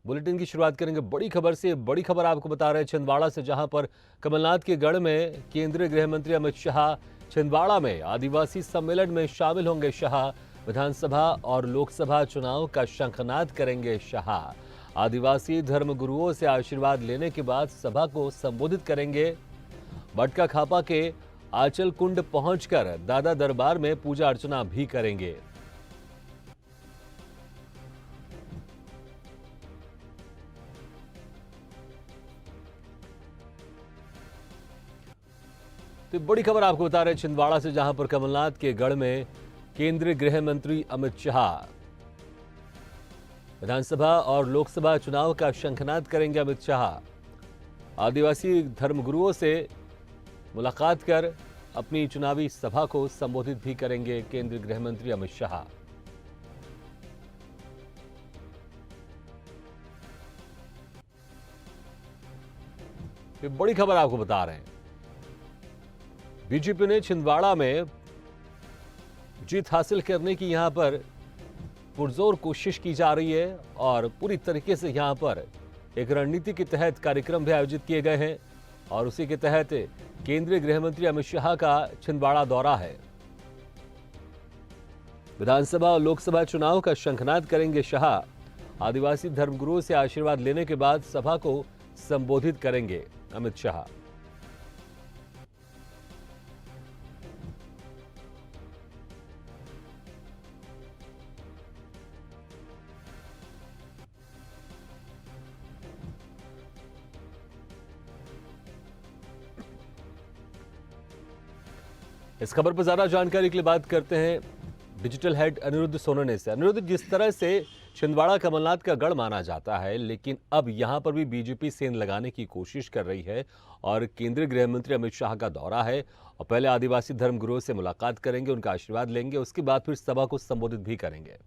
Bulletin की शुरुआत करेंगे बड़ी खबर से। बड़ी खबर आपको बता रहे हैं छिंदवाड़ा से, जहां पर कमलनाथ के गढ़ में केंद्रीय गृह मंत्री अमित शाह छिंदवाड़ा में आदिवासी सम्मेलन में शामिल होंगे। शाह विधानसभा और लोकसभा चुनाव का शंखनाद करेंगे। शाह आदिवासी धर्मगुरुओं से आशीर्वाद लेने के बाद सभा को संबोधित करेंगे। बटका खापा के आंचल कुंड पहुंचकर दादा दरबार में पूजा अर्चना भी करेंगे। तो बड़ी खबर आपको बता रहे हैं छिंदवाड़ा से, जहां पर कमलनाथ के गढ़ में केंद्रीय गृह मंत्री अमित शाह विधानसभा और लोकसभा चुनाव का शंखनाद करेंगे। अमित शाह आदिवासी धर्मगुरुओं से मुलाकात कर अपनी चुनावी सभा को संबोधित भी करेंगे। केंद्रीय गृह मंत्री अमित शाह ये बड़ी खबर आपको बता रहे हैं। बीजेपी ने छिंदवाड़ा में जीत हासिल करने की यहां पर पुरजोर कोशिश की जा रही है और पूरी तरीके से यहां पर एक रणनीति के तहत कार्यक्रम भी आयोजित किए गए हैं और उसी के तहत केंद्रीय गृह मंत्री अमित शाह का छिंदवाड़ा दौरा है। विधानसभा और लोकसभा चुनाव का शंखनाद करेंगे शाह। आदिवासी धर्मगुरुओं से आशीर्वाद लेने के बाद सभा को संबोधित करेंगे अमित शाह। इस खबर पर ज्यादा जानकारी के लिए बात करते हैं डिजिटल हेड अनिरुद्ध सोनने से। अनिरुद्ध, जिस तरह से छिंदवाड़ा कमलनाथ का गढ़ माना जाता है, लेकिन अब यहां पर भी बीजेपी सेंध लगाने की कोशिश कर रही है और केंद्रीय गृह मंत्री अमित शाह का दौरा है और पहले आदिवासी धर्मगुरुओं से मुलाकात करेंगे, उनका आशीर्वाद लेंगे, उसके बाद फिर सभा को संबोधित भी करेंगे।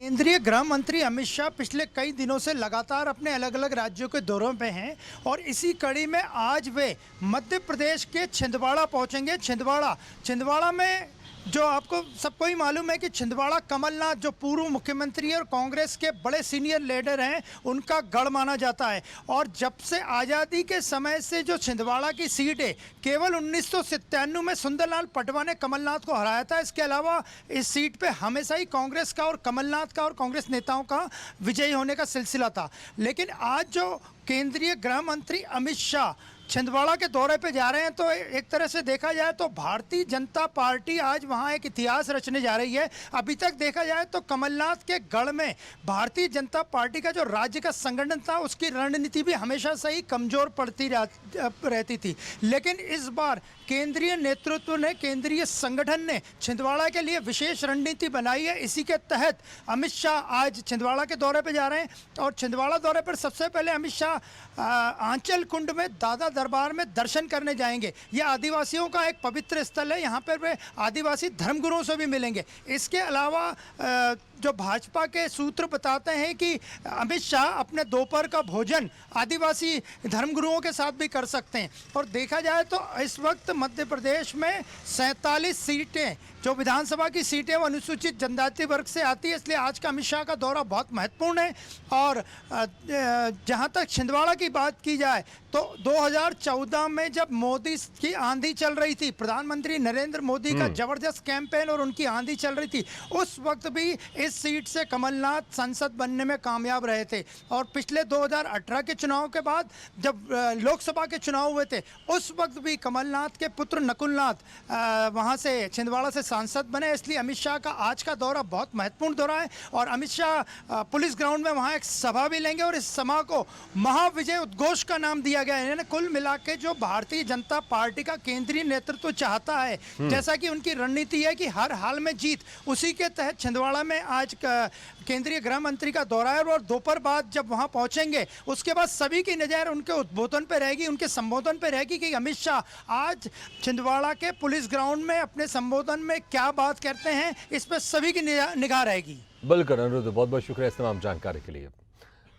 केंद्रीय गृह मंत्री अमित शाह पिछले कई दिनों से लगातार अपने अलग अलग राज्यों के दौरों पे हैं और इसी कड़ी में आज वे मध्य प्रदेश के छिंदवाड़ा पहुंचेंगे। छिंदवाड़ा में जो आपको सबको ही मालूम है कि छिंदवाड़ा कमलनाथ जो पूर्व मुख्यमंत्री और कांग्रेस के बड़े सीनियर लीडर हैं, उनका गढ़ माना जाता है और जब से आज़ादी के समय से जो छिंदवाड़ा की सीट है, केवल 1997 में सुंदरलाल पटवा ने कमलनाथ को हराया था। इसके अलावा इस सीट पे हमेशा ही कांग्रेस का और कमलनाथ का और कांग्रेस नेताओं का विजयी होने का सिलसिला था। लेकिन आज जो केंद्रीय गृह मंत्री अमित शाह छिंदवाड़ा के दौरे पे जा रहे हैं, तो एक तरह से देखा जाए तो भारतीय जनता पार्टी आज वहाँ एक इतिहास रचने जा रही है। अभी तक देखा जाए तो कमलनाथ के गढ़ में भारतीय जनता पार्टी का जो राज्य का संगठन था, उसकी रणनीति भी हमेशा से ही कमज़ोर पड़ती रहती थी। लेकिन इस बार केंद्रीय नेतृत्व ने, केंद्रीय संगठन ने छिंदवाड़ा के लिए विशेष रणनीति बनाई है। इसी के तहत अमित शाह आज छिंदवाड़ा के दौरे पर जा रहे हैं और छिंदवाड़ा दौरे पर सबसे पहले अमित शाह आंचल कुंड में दादा दरबार में दर्शन करने जाएंगे। यह आदिवासियों का एक पवित्र स्थल है, यहाँ पर वे आदिवासी धर्मगुरुओं से भी मिलेंगे। इसके अलावा जो भाजपा के सूत्र बताते हैं कि अमित शाह अपने दोपहर का भोजन आदिवासी धर्मगुरुओं के साथ भी कर सकते हैं। और देखा जाए तो इस वक्त मध्य प्रदेश में 47 सीटें जो विधानसभा की सीटें वो अनुसूचित जनजाति वर्ग से आती है, इसलिए आज का अमित शाह का दौरा बहुत महत्वपूर्ण है। और जहां तक छिंदवाड़ा की बात की जाए तो 2014 में जब मोदी की आंधी चल रही थी, प्रधानमंत्री नरेंद्र मोदी का जबरदस्त कैंपेन और उनकी आंधी चल रही थी, उस वक्त भी इस सीट से कमलनाथ सांसद बनने में कामयाब रहे थे। और पिछले 2018 के चुनाव के बाद जब लोकसभा के चुनाव हुए थे, उस वक्त भी कमलनाथ के पुत्र नकुलनाथ वहां से छिंदवाड़ा से सांसद बने। इसलिए अमित शाह का आज का दौरा बहुत महत्वपूर्ण दौरा है और अमित शाह पुलिस ग्राउंड में वहां एक सभा भी लेंगे और इस सभा को महाविजय उद्घोष का नाम दिया गया है। यानी कुल मिला के जो भारतीय जनता पार्टी का केंद्रीय नेतृत्व चाहता है, जैसा कि उनकी रणनीति है कि हर हाल में जीत, उसी के तहत छिंदवाड़ा में आज केंद्रीय गृह मंत्री का दौरा है और दोपहर बाद जब वहां पहुंचेंगे, उसके बाद सभी की नजर उनके उद्बोधन पर रहेगी, उनके संबोधन पर रहेगी कि अमित शाह आज छिंदवाड़ा के पुलिस ग्राउंड में अपने संबोधन में क्या बात करते हैं, इस पर सभी की निगाह रहेगी। बिल्कुल अनिरुद्ध, बहुत बहुत शुक्रिया इस तमाम जानकारी के लिए।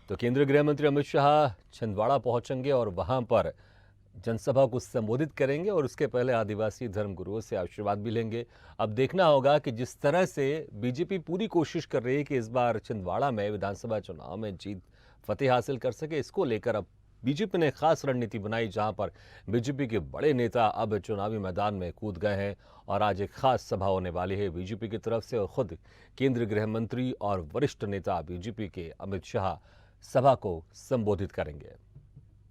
तो केंद्रीय गृह मंत्री अमित शाह छिंदवाड़ा पहुंचेंगे और वहां पर जनसभा को संबोधित करेंगे और उसके पहले आदिवासी धर्मगुरुओं से आशीर्वाद भी लेंगे। अब देखना होगा कि जिस तरह से बीजेपी पूरी कोशिश कर रही है कि इस बार छिंदवाड़ा में विधानसभा चुनाव में जीत फतेह हासिल कर सके, इसको लेकर अब बीजेपी ने खास रणनीति बनाई, जहां पर बीजेपी के बड़े नेता अब चुनावी मैदान में कूद गए हैं और आज एक खास सभा होने वाली है बीजेपी की तरफ से और खुद केंद्रीय गृह मंत्री और वरिष्ठ नेता बीजेपी के अमित शाह सभा को संबोधित करेंगे।